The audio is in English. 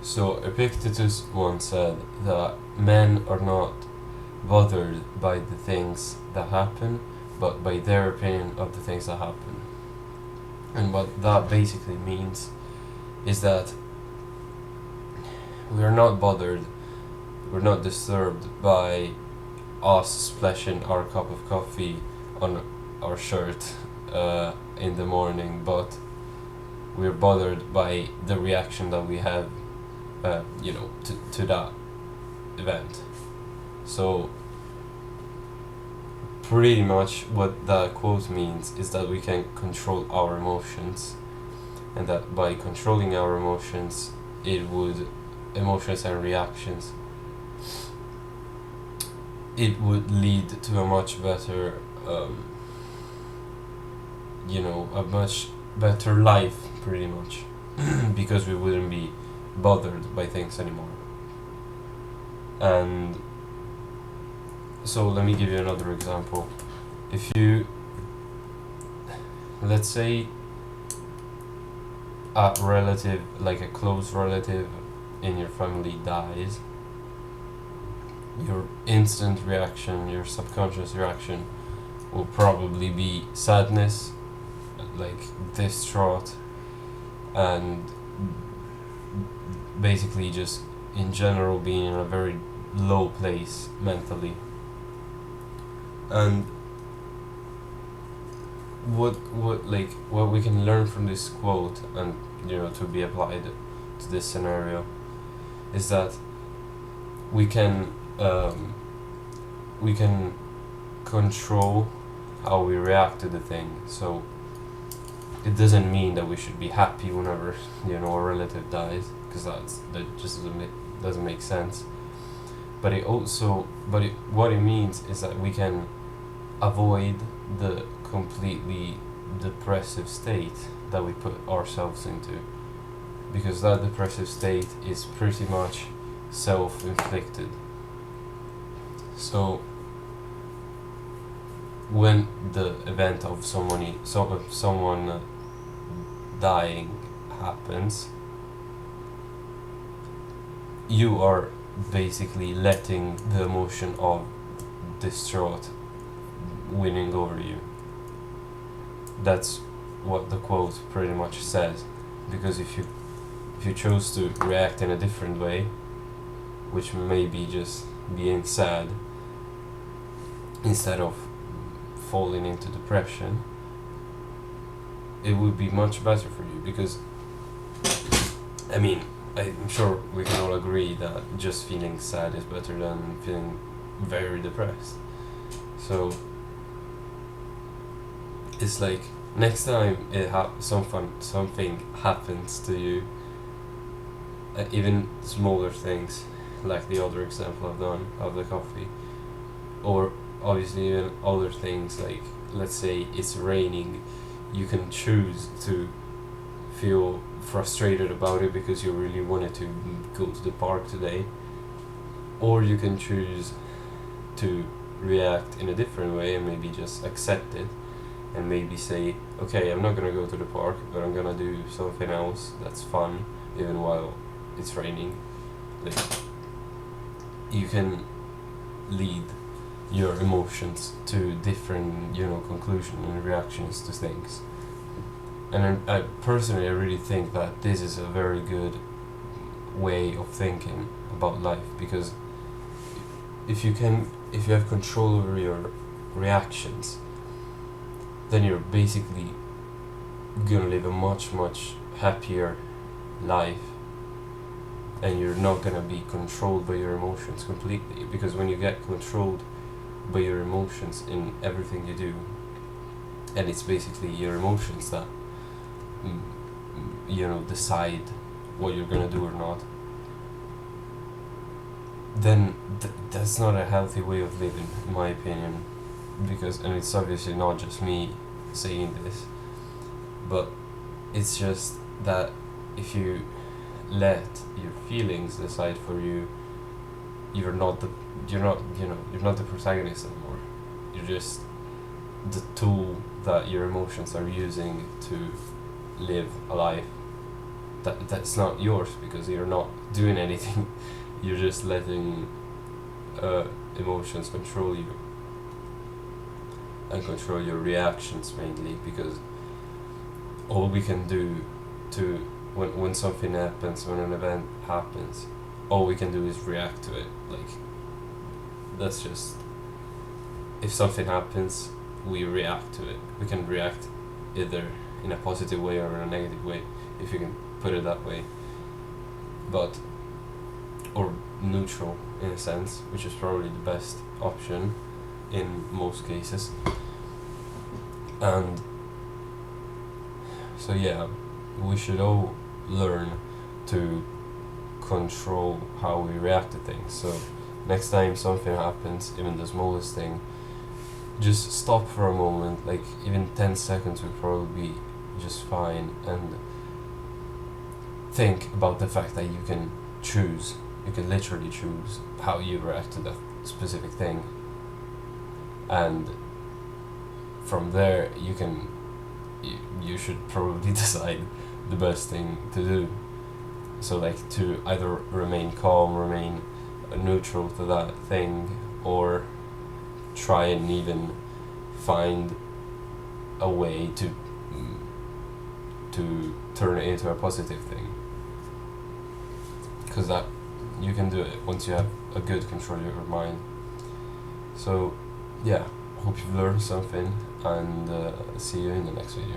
So Epictetus once said that men are not bothered by the things that happen, but by their opinion of the things that happen. And what that basically means is that we're not bothered, we're not disturbed by us splashing our cup of coffee on our shirt in the morning, but we're bothered by the reaction that we have, to that event. So, pretty much what that quote means is that we can control our emotions, and that by controlling our emotions, emotions and reactions, it would lead to a much better, a much better life, pretty much, because we wouldn't be bothered by things anymore. And so let me give you another example. If you, let's say, a relative, like a close relative in your family dies, your instant reaction, your subconscious reaction will probably be sadness, like distraught, and basically just in general being in a very low place mentally. And what we can learn from this quote, and to be applied to this scenario, is that we can control how we react to the thing. So it doesn't mean that we should be happy whenever a relative dies, because that just doesn't make sense. But what it means is that we can avoid the completely depressive state that we put ourselves into, because that depressive state is pretty much self-inflicted. So when the event of someone dying happens, you are basically letting the emotion of distraught winning over you. That's what the quote pretty much says. Because if you chose to react in a different way, which may be just being sad instead of falling into depression, it would be much better for you. Because I'm sure we can all agree that just feeling sad is better than feeling very depressed. So it's like, next time something happens to you, even smaller things, like the other example I've done of the coffee, or obviously even other things, like let's say it's raining, you can choose to feel frustrated about it because you really wanted to go to the park today, or you can choose to react in a different way and maybe just accept it, and maybe say, okay, I'm not gonna go to the park, but I'm gonna do something else that's fun even while it's raining. Like, you can lead your emotions to different conclusions and reactions to things. And I personally really think that this is a very good way of thinking about life, because if you have control over your reactions, then you're basically gonna live a much happier life, and you're not gonna be controlled by your emotions completely. Because when you get controlled by your emotions in everything you do, and it's basically your emotions that decide what you're gonna do or not, then that's not a healthy way of living, in my opinion. Because, and it's obviously not just me saying this, but it's just that if you let your feelings decide for you, you're not the protagonist anymore. You're just the tool that your emotions are using to live a life that's not yours because you're not doing anything. You're just letting emotions control you and control your reactions mainly, because all we can do to when something happens, when an event happens, all we can do is react to it. Like, that's just, if something happens, we react to it. We can react either in a positive way or in a negative way, if you can put it that way, but or neutral in a sense, which is probably the best option in most cases. And so yeah, we should all learn to control how we react to things. So next time something happens, even the smallest thing, just stop for a moment, like even 10 seconds would probably be just fine, and think about the fact that you can literally choose how you react to that specific thing, and from there you should probably decide the best thing to do. So like, to either remain calm, remain neutral to that thing, or try and even find a way to turn it into a positive thing, because that you can do it once you have a good control of your mind. So yeah, hope you've learned something, and see you in the next video.